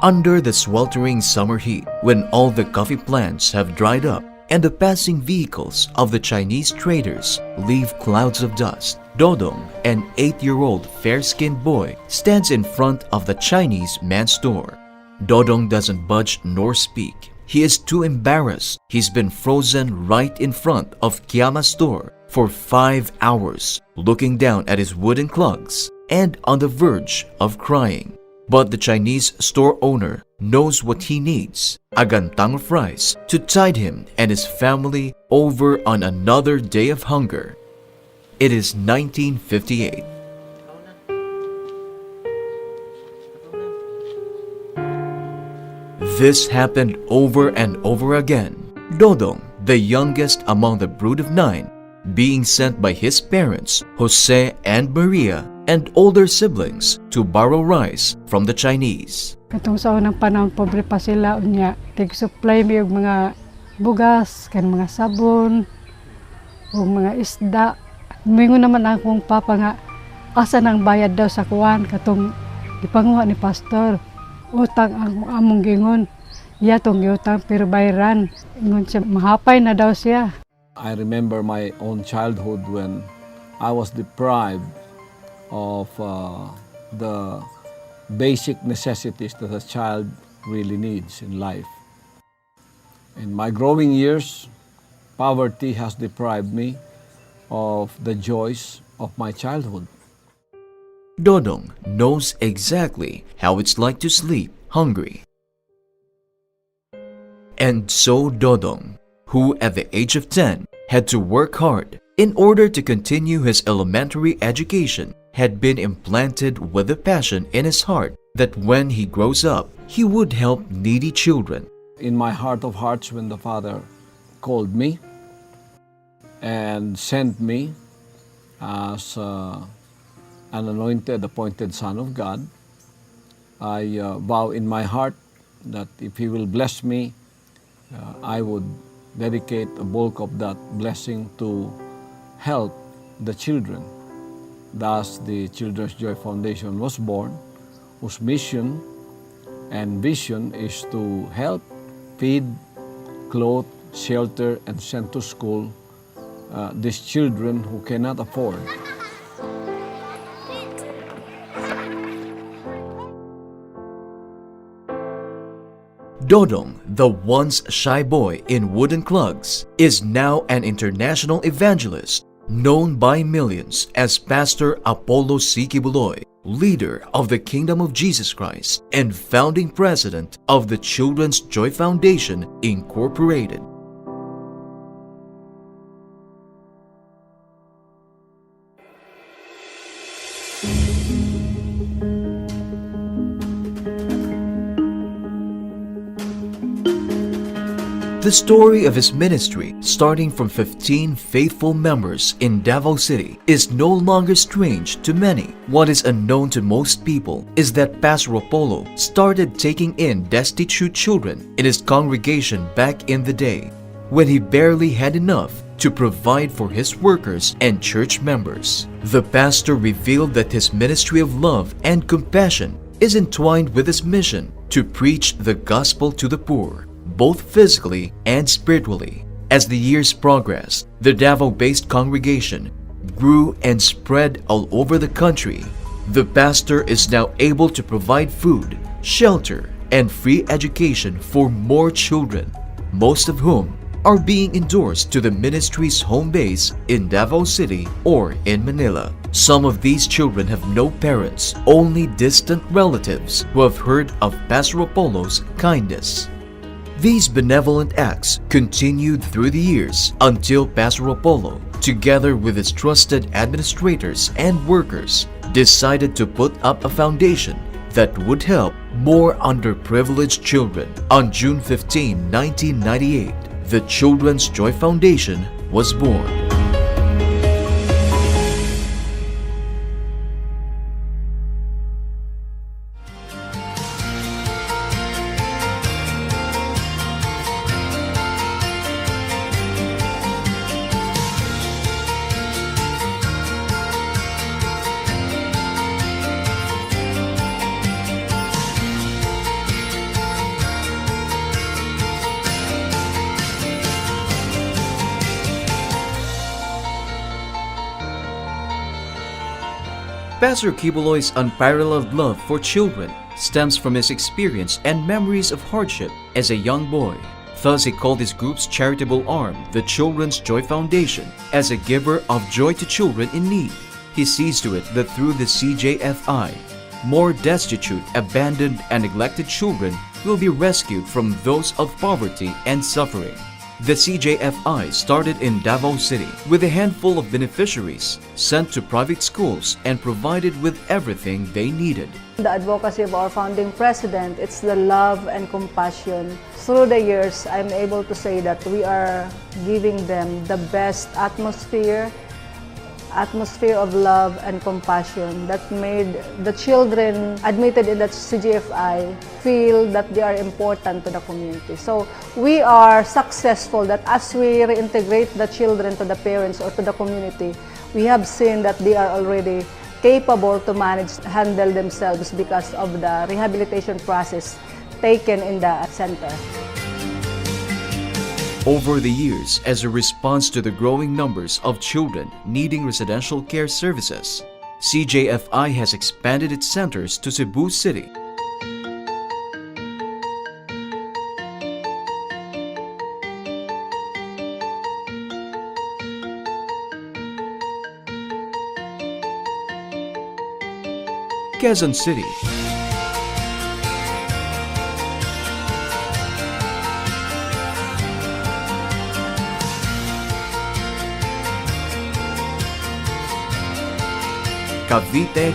Under the sweltering summer heat, when all the coffee plants have dried up and the passing vehicles of the Chinese traders leave clouds of dust, Dodong, an 8-year-old fair-skinned boy, stands in front of the Chinese man's store. Dodong doesn't budge nor speak. He is too embarrassed. He's been frozen right in front of Kiama's store for 5 hours, looking down at his wooden clogs and on the verge of crying. But the Chinese store owner knows what he needs, a gantang of rice to tide him and his family over on another day of hunger. It is 1958. This happened over and over again. Dodong, the youngest among the brood of 9, being sent by his parents, Jose and Maria, and older siblings to borrow rice from the Chinese. Katong sa unang panahon, pobre pa sila, unya, tig-supply mi og mga bugas, kan mga sabon, o mga isda. Mingon naman akong papa nga, asa nang bayad daw sa kuwan, katong ipanguha ni pastor. Utang ang among gingon, iya tong giutang pero bayaran. Ingon siya, mahapay na daw siya. I remember my own childhood when I was deprived of the basic necessities that a child really needs in life. In my growing years, poverty has deprived me of the joys of my childhood. Dodong knows exactly how it's like to sleep hungry. And so Dodong, who at the age of 10 had to work hard in order to continue his elementary education, had been implanted with a passion in his heart that when he grows up, he would help needy children. In my heart of hearts, when the Father called me and sent me as an anointed, appointed Son of God, I vow in my heart that if He will bless me, I would dedicate a bulk of that blessing to help the children. Thus, the Children's Joy Foundation was born, whose mission and vision is to help feed, clothe, shelter, and send to school these children who cannot afford. Dodong, the once shy boy in wooden clogs, is now an international evangelist, known by millions as Pastor Apollo C. Quiboloy, leader of the Kingdom of Jesus Christ and founding president of the Children's Joy Foundation, Incorporated. The story of his ministry, starting from 15 faithful members in Davao City, is no longer strange to many. What is unknown to most people is that Pastor Apollo started taking in destitute children in his congregation back in the day, when he barely had enough to provide for his workers and church members. The pastor revealed that his ministry of love and compassion is entwined with his mission to preach the gospel to the poor, both physically and spiritually. As the years progressed, the Davao-based congregation grew and spread all over the country. The pastor is now able to provide food, shelter, and free education for more children, most of whom are being endorsed to the ministry's home base in Davao City or in Manila. Some of these children have no parents, only distant relatives who have heard of Pastor Apollo's kindness. These benevolent acts continued through the years until Pastor Apollo, together with his trusted administrators and workers, decided to put up a foundation that would help more underprivileged children. On June 15, 1998, the Children's Joy Foundation was born. Pastor Quiboloy's unparalleled love for children stems from his experience and memories of hardship as a young boy. Thus, he called his group's charitable arm, the Children's Joy Foundation, as a giver of joy to children in need. He sees to it that through the CJFI, more destitute, abandoned, and neglected children will be rescued from those of poverty and suffering. The CJFI started in Davao City with a handful of beneficiaries sent to private schools and provided with everything they needed. The advocacy of our founding president, it's the love and compassion. Through the years, I'm able to say that we are giving them the best atmosphere of love and compassion that made the children admitted in the CJFI feel that they are important to the community. So we are successful that as we reintegrate the children to the parents or to the community, we have seen that they are already capable to handle themselves because of the rehabilitation process taken in the center. Over the years, as a response to the growing numbers of children needing residential care services, CJFI has expanded its centers to Cebu City, Quezon City, Cavite,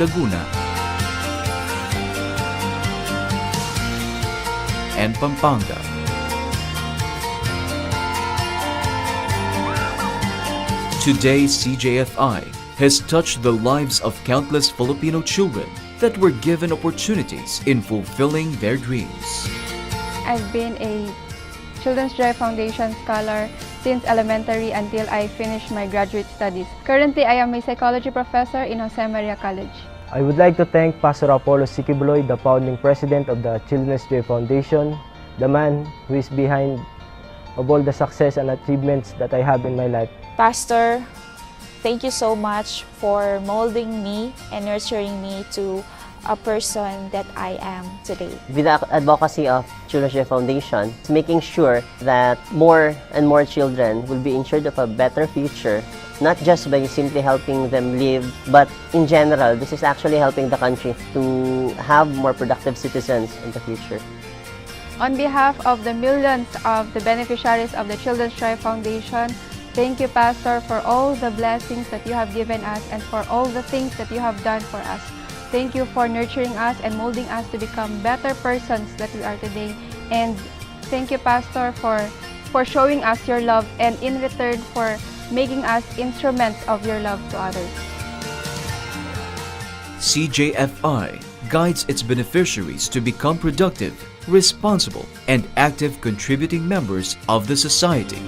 Laguna, and Pampanga. Today, CJFI has touched the lives of countless Filipino children that were given opportunities in fulfilling their dreams. I've been a Children's Joy Foundation scholar since elementary until I finished my graduate studies. Currently, I am a psychology professor in Jose Maria College. I would like to thank Pastor Apollo C. Quiboloy, the founding president of the Children's Joy Foundation, the man who is behind of all the success and achievements that I have in my life. Pastor, thank you so much for molding me and nurturing me to a person that I am today. With the advocacy of Children's Joy Foundation, it's making sure that more and more children will be ensured of a better future, not just by simply helping them live, but in general, this is actually helping the country to have more productive citizens in the future. On behalf of the millions of the beneficiaries of the Children's Joy Foundation, thank you, Pastor, for all the blessings that you have given us and for all the things that you have done for us. Thank you for nurturing us and molding us to become better persons that we are today. And thank you, Pastor, for showing us your love and in return for making us instruments of your love to others. CJFI guides its beneficiaries to become productive, responsible, and active contributing members of the society.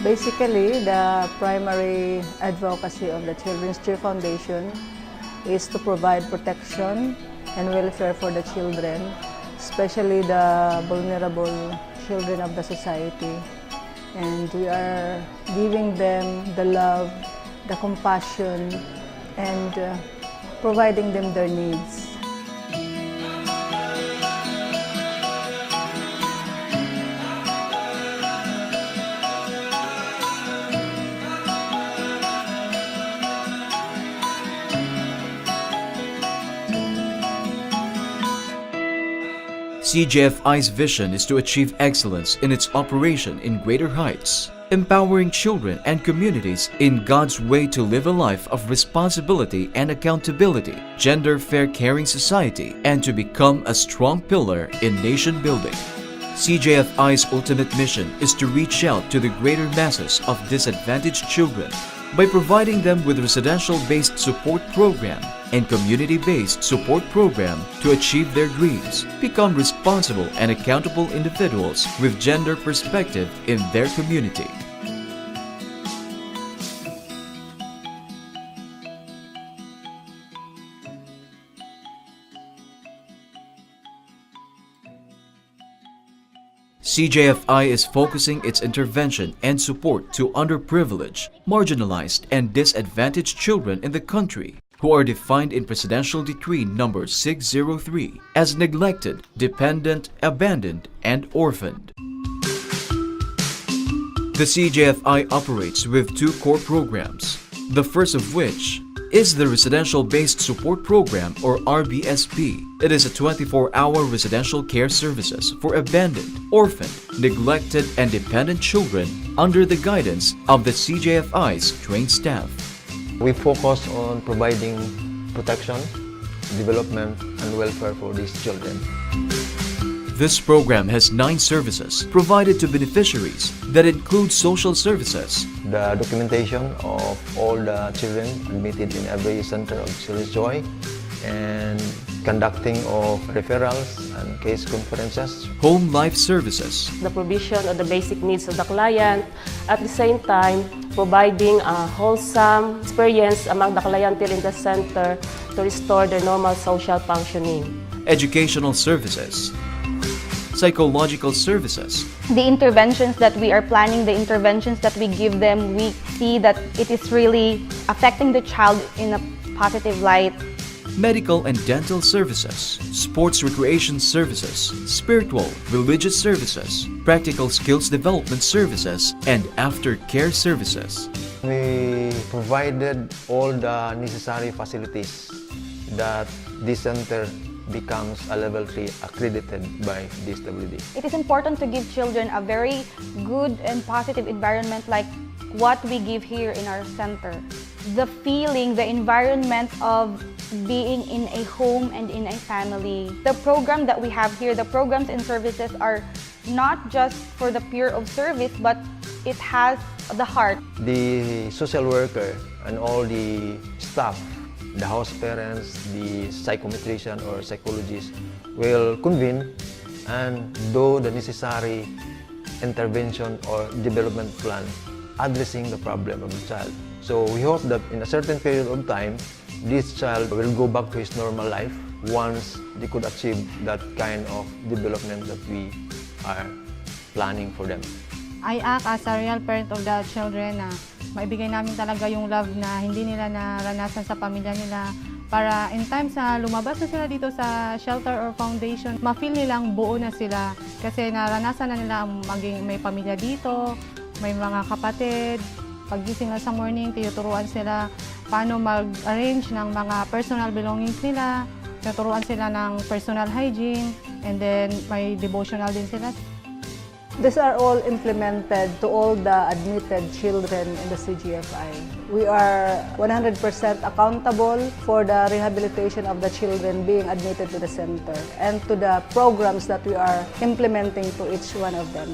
Basically, the primary advocacy of the Children's Joy Foundation is to provide protection and welfare for the children, especially the vulnerable children of the society. And we are giving them the love, the compassion, and providing them their needs. CJFI's vision is to achieve excellence in its operation in greater heights, empowering children and communities in God's way to live a life of responsibility and accountability, gender-fair caring society, and to become a strong pillar in nation building. CJFI's ultimate mission is to reach out to the greater masses of disadvantaged children by providing them with residential-based support program and community-based support program to achieve their dreams, become responsible and accountable individuals with gender perspective in their community. CJFI is focusing its intervention and support to underprivileged, marginalized, and disadvantaged children in the country who are defined in Presidential Decree number 603 as neglected, dependent, abandoned, and orphaned. The CJFI operates with two core programs, the first of which is the Residential Based Support Program or RBSP. It is a 24-hour residential care services for abandoned, orphaned, neglected, and dependent children under the guidance of the CJFI's trained staff. We focus on providing protection, development, and welfare for these children. This program has 9 services provided to beneficiaries that include social services, The documentation of all the children admitted in every center of Children's Joy, and conducting of referrals and case conferences. home life services, The provision of the basic needs of the client, at the same time providing a wholesome experience among the clientele in the center to restore their normal social functioning. educational services, psychological services, The interventions that we are planning, the interventions that we give them, we see that it is really affecting the child in a positive light. medical and dental services, sports recreation services, spiritual, religious services, practical skills development services, and aftercare services. We provided all the necessary facilities that this center becomes a level 3 accredited by DSWD. It is important to give children a very good and positive environment like what we give here in our center. The feeling, the environment of being in a home and in a family. The program that we have here, the programs and services are not just for the pure of service, but it has the heart. The social worker and all the staff, the house parents, the psychometrician or psychologist will convene and do the necessary intervention or development plan addressing the problem of the child. So we hope that in a certain period of time, this child will go back to his normal life once they could achieve that kind of development that we are planning for them. I act as a real parent of the children na maibigay namin talaga yung love na hindi nila naranasan sa pamilya nila para in times na lumabas na sila dito sa shelter or foundation, ma-feel nilang buo na sila kasi naranasan na nila maging may pamilya dito, may mga kapatid. Paggising na sa morning, tinuturuan sila paano mag-arrange ng mga personal belongings nila, tinuturuan sila ng personal hygiene, and then may devotional din sila. These are all implemented to all the admitted children in the CJFI. We are 100% accountable for the rehabilitation of the children being admitted to the center and to the programs that we are implementing to each one of them.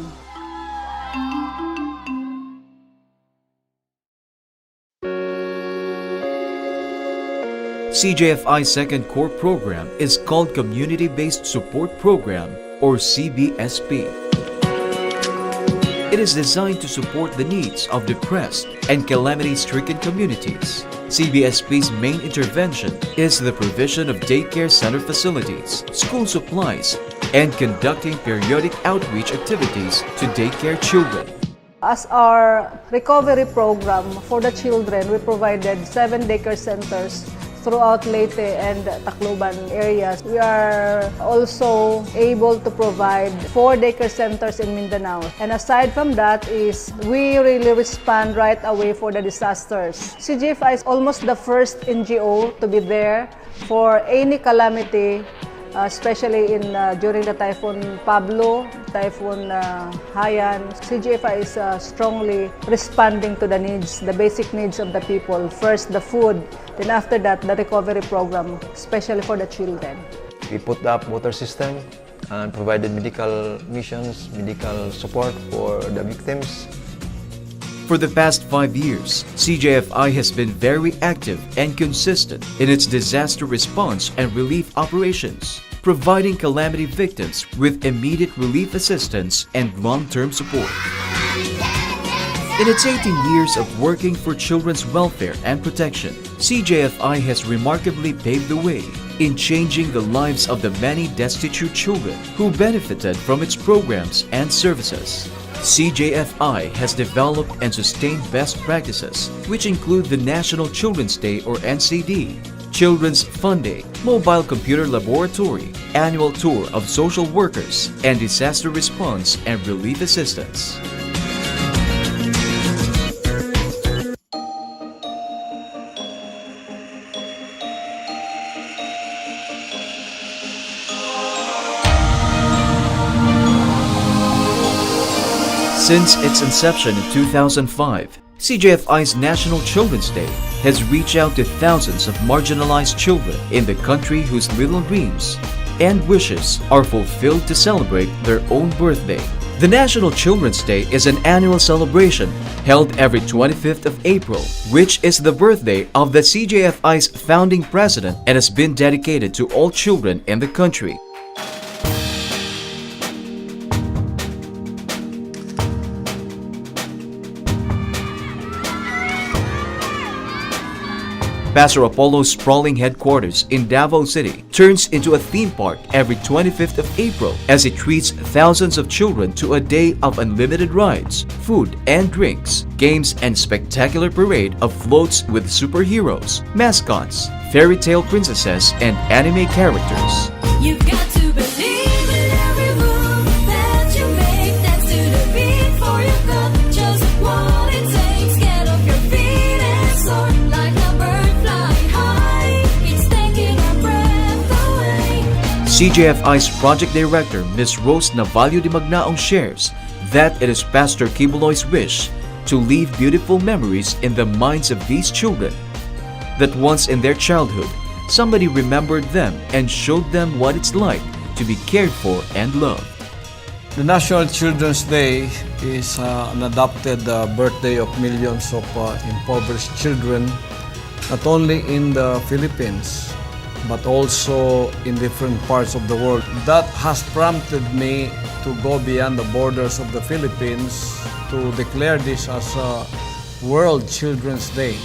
CJFI's second core program is called Community-Based Support Program or CBSP. It is designed to support the needs of depressed and calamity-stricken communities. CBSP's main intervention is the provision of daycare center facilities, school supplies, and conducting periodic outreach activities to daycare children. As our recovery program for the children, we provided 7 daycare centers throughout Leyte and Tacloban areas. We are also able to provide 4 daycare centers in Mindanao. And aside from that is we really respond right away for the disasters. CJFI is almost the first NGO to be there for any calamity, especially during the Typhoon Pablo, Typhoon Haiyan. CJFI is strongly responding to the needs, the basic needs of the people. First, the food, then after that, the recovery program, especially for the children. We put up water system and provided medical missions, medical support for the victims. For the past 5 years, CJFI has been very active and consistent in its disaster response and relief operations, providing calamity victims with immediate relief assistance and long-term support. In its 18 years of working for children's welfare and protection, CJFI has remarkably paved the way in changing the lives of the many destitute children who benefited from its programs and services. CJFI has developed and sustained best practices, which include the National Children's Day or NCD, Children's Fun Day, Mobile Computer Laboratory, Annual Tour of Social Workers, and Disaster Response and Relief Assistance. Since its inception in 2005, CJFI's National Children's Day has reached out to thousands of marginalized children in the country whose little dreams and wishes are fulfilled to celebrate their own birthday. The National Children's Day is an annual celebration held every 25th of April, which is the birthday of the CJFI's founding president and has been dedicated to all children in the country. Pastor Apollo's sprawling headquarters in Davao City turns into a theme park every 25th of April as it treats thousands of children to a day of unlimited rides, food and drinks, games and spectacular parade of floats with superheroes, mascots, fairy tale princesses, and anime characters. You've got to believe in every move that you make. Dance to the beat for your God. Just what it takes. Get off your feet and soar like a bird flying high. It's taking our breath away. CJFI's project director, Ms. Rose Navalio de Magnaong shares that it is Pastor Quiboloy's wish to leave beautiful memories in the minds of these children, that once in their childhood, somebody remembered them and showed them what it's like to be cared for and loved. The National Children's Day is an adopted birthday of millions of impoverished children, not only in the Philippines, but also in different parts of the world. That has prompted me to go beyond the borders of the Philippines to declare this as a World Children's Day.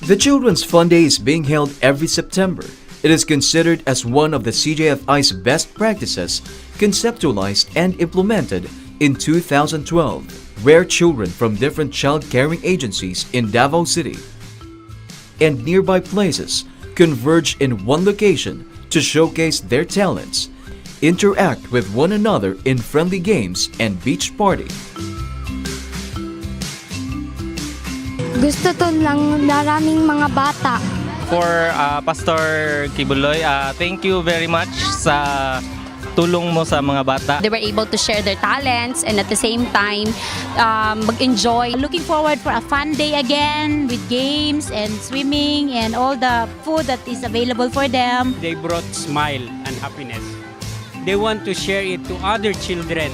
The Children's Fun Day is being held every September. It is considered as one of the CJFI's best practices, conceptualized and implemented in 2012, where children from different child-caring agencies in Davao City and nearby places converge in one location to showcase their talents, interact with one another in friendly games and beach party. Gusto to lang maraming mga bata. For Pastor Quiboloy, thank you very much sa tulong mo sa mga bata. They were able to share their talents and at the same time mag-enjoy. Looking forward for a fun day again with games and swimming and all the food that is available for them. They brought smile and happiness. They want to share it to other children.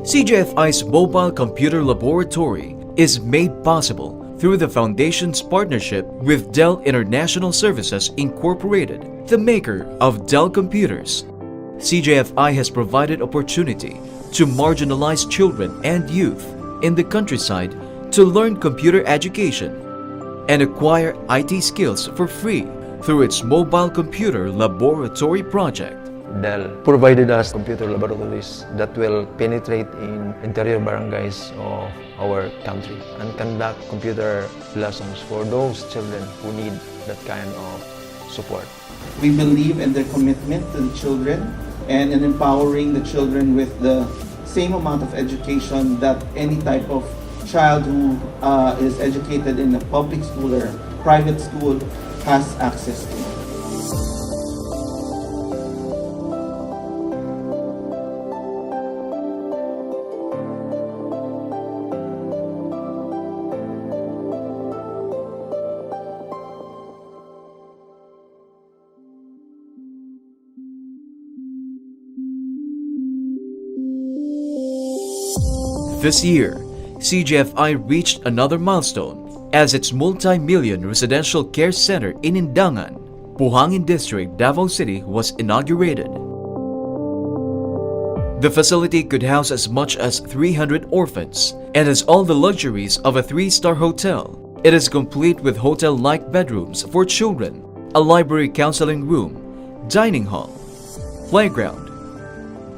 CJFI's mobile computer laboratory is made possible through the Foundation's partnership with Dell International Services Incorporated, the maker of Dell computers. CJFI has provided opportunity to marginalized children and youth in the countryside to learn computer education and acquire IT skills for free through its mobile computer laboratory project. Dell provided us computer laboratories that will penetrate in interior barangays of our country and conduct computer lessons for those children who need that kind of support. We believe in their commitment to the children and in empowering the children with the same amount of education that any type of child who is educated in a public school or private school has access to. This year, CJFI reached another milestone as its multi-million residential care center in Indangan, Buhangin District, Davao City was inaugurated. The facility could house as much as 300 orphans and has all the luxuries of a 3-star hotel. It is complete with hotel-like bedrooms for children, a library counseling room, dining hall, playground,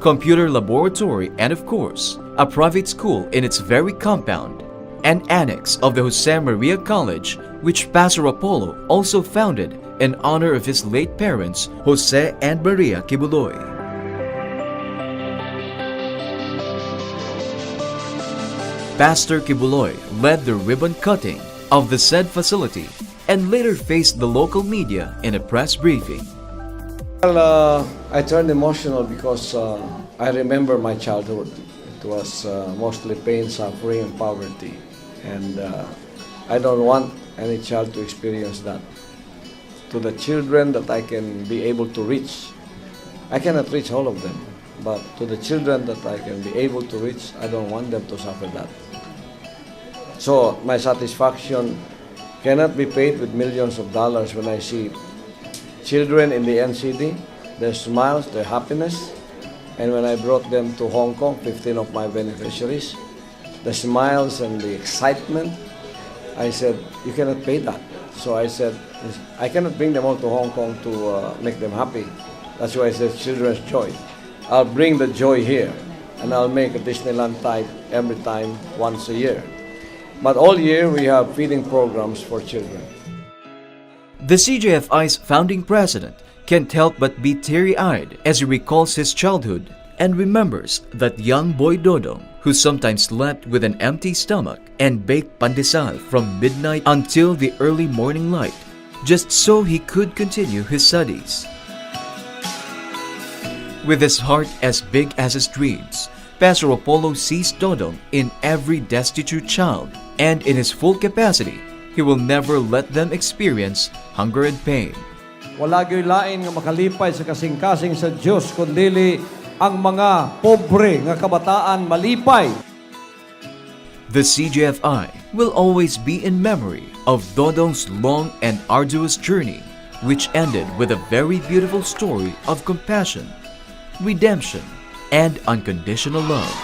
computer laboratory, and of course, a private school in its very compound, an annex of the Jose Maria College, which Pastor Apollo also founded in honor of his late parents, Jose and Maria Quiboloy. Pastor Quiboloy led the ribbon cutting of the said facility and later faced the local media in a press briefing. Well, I turned emotional because I remember my childhood. It was mostly pain, suffering, and poverty. And I don't want any child to experience that. To the children that I can be able to reach, I cannot reach all of them, but to the children that I can be able to reach, I don't want them to suffer that. So my satisfaction cannot be paid with millions of dollars when I see children in the NCD, their smiles, their happiness. And when I brought them to Hong Kong, 15 of my beneficiaries, the smiles and the excitement, I said, you cannot pay that. So I said, I cannot bring them all to Hong Kong to make them happy. That's why I said children's joy. I'll bring the joy here and I'll make a Disneyland type every time, once a year. But all year we have feeding programs for children. The CJFI's founding president can't help but be teary-eyed as he recalls his childhood and remembers that young boy Dodong who sometimes slept with an empty stomach and baked pandesal from midnight until the early morning light, just so he could continue his studies. With his heart as big as his dreams, Pastor Apollo sees Dodong in every destitute child, and in his full capacity, he will never let them experience hunger and pain. Wala gyoy lain nga makalipay sa kasing-kasing sa Diyos kundili ang mga pobre nga kabataan malipay. The CJFI will always be in memory of Dodong's long and arduous journey, which ended with a very beautiful story of compassion, redemption, and unconditional love.